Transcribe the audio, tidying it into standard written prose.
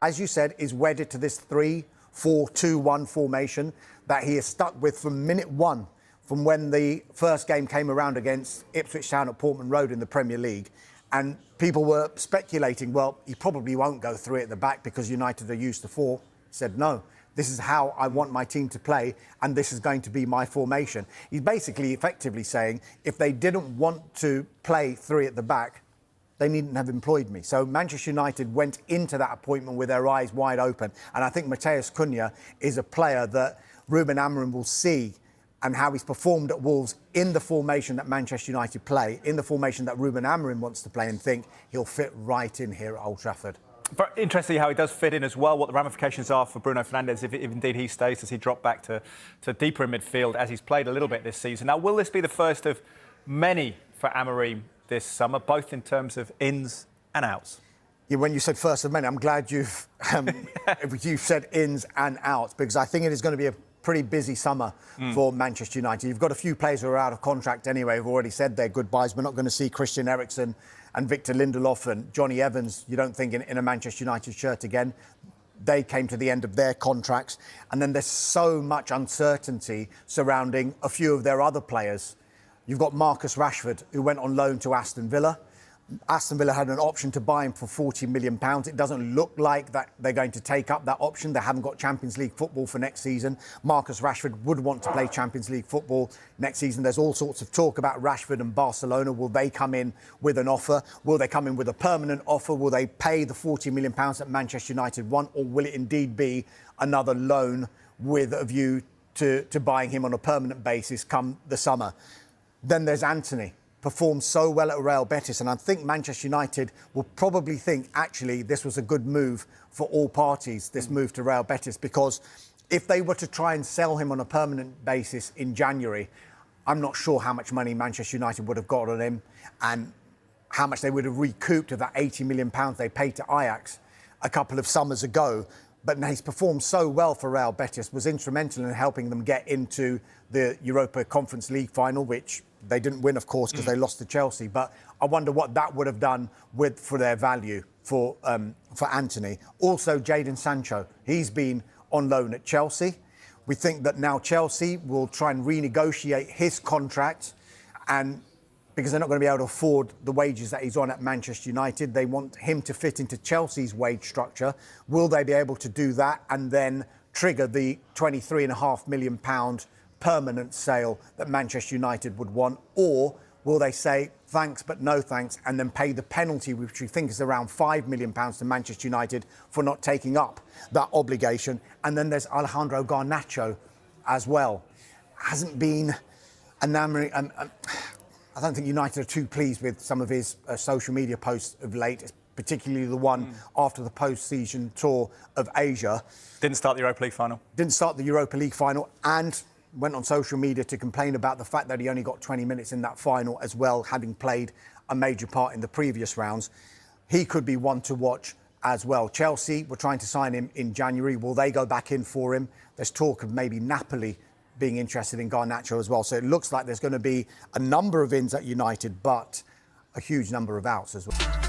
as you said, is wedded to this 3-4-2-1 formation that he is stuck with from minute one, from when the first game came around against Ipswich Town at Portman Road in the Premier League. And people were speculating, well, he probably won't go three at the back because United are used to four. He said, no, this is how I want my team to play, and this is going to be my formation. He's basically effectively saying, if they didn't want to play three at the back, they needn't have employed me. So Manchester United went into that appointment with their eyes wide open. And I think Matheus Cunha is a player that Ruben Amorim will see, and how he's performed at Wolves in the formation that Manchester United play, in the formation that Ruben Amorim wants to play, and think he'll fit right in here at Old Trafford. But interestingly, how he does fit in as well, what the ramifications are for Bruno Fernandes if indeed he stays. Does he drop back to deeper in midfield, as he's played a little bit this season? Now, will this be the first of many for Amorim this summer, both in terms of ins and outs? Yeah, when you said first of many, I'm glad you've said ins and outs, because I think it is going to be a pretty busy summer for Manchester United. You've got a few players who are out of contract anyway, who've already said their goodbyes. We're not going to see Christian Eriksen and Victor Lindelof and Johnny Evans, you don't think, in a Manchester United shirt again. They came to the end of their contracts. And then there's so much uncertainty surrounding a few of their other players. You've got Marcus Rashford, who went on loan to Aston Villa. Aston Villa had an option to buy him for £40 million. It doesn't look like that they're going to take up that option. They haven't got Champions League football for next season. Marcus Rashford would want to play Champions League football next season. There's all sorts of talk about Rashford and Barcelona. Will they come in with an offer? Will they come in with a permanent offer? Will they pay the £40 million that Manchester United want? Or will it indeed be another loan with a view to buying him on a permanent basis come the summer? Then there's Antony. Performed so well at Real Betis, and I think Manchester United will probably think, actually, this was a good move for all parties, this move to Real Betis, because if they were to try and sell him on a permanent basis in January, I'm not sure how much money Manchester United would have got on him and how much they would have recouped of that £80 million they paid to Ajax a couple of summers ago. But he's performed so well for Real Betis, was instrumental in helping them get into the Europa Conference League final, which they didn't win, of course, because they lost to Chelsea. But I wonder what that would have done for their value for Antony. Also, Jadon Sancho, he's been on loan at Chelsea. We think that now Chelsea will try and renegotiate his contract, and because they're not going to be able to afford the wages that he's on at Manchester United, they want him to fit into Chelsea's wage structure. Will they be able to do that and then trigger the £23.5 million permanent sale that Manchester United would want? Or will they say thanks but no thanks and then pay the penalty, which we think is around £5 million to Manchester United for not taking up that obligation? And then there's Alejandro Garnacho as well. Hasn't been enamoring. I don't think United are too pleased with some of his social media posts of late, particularly the one after the post-season tour of Asia. Didn't start the Europa League final. Didn't start the Europa League final, and went on social media to complain about the fact that he only got 20 minutes in that final as well, having played a major part in the previous rounds. He could be one to watch as well. Chelsea were trying to sign him in January. Will they go back in for him? There's talk of maybe Napoli being interested in Garnacho as well. So it looks like there's going to be a number of ins at United, but a huge number of outs as well.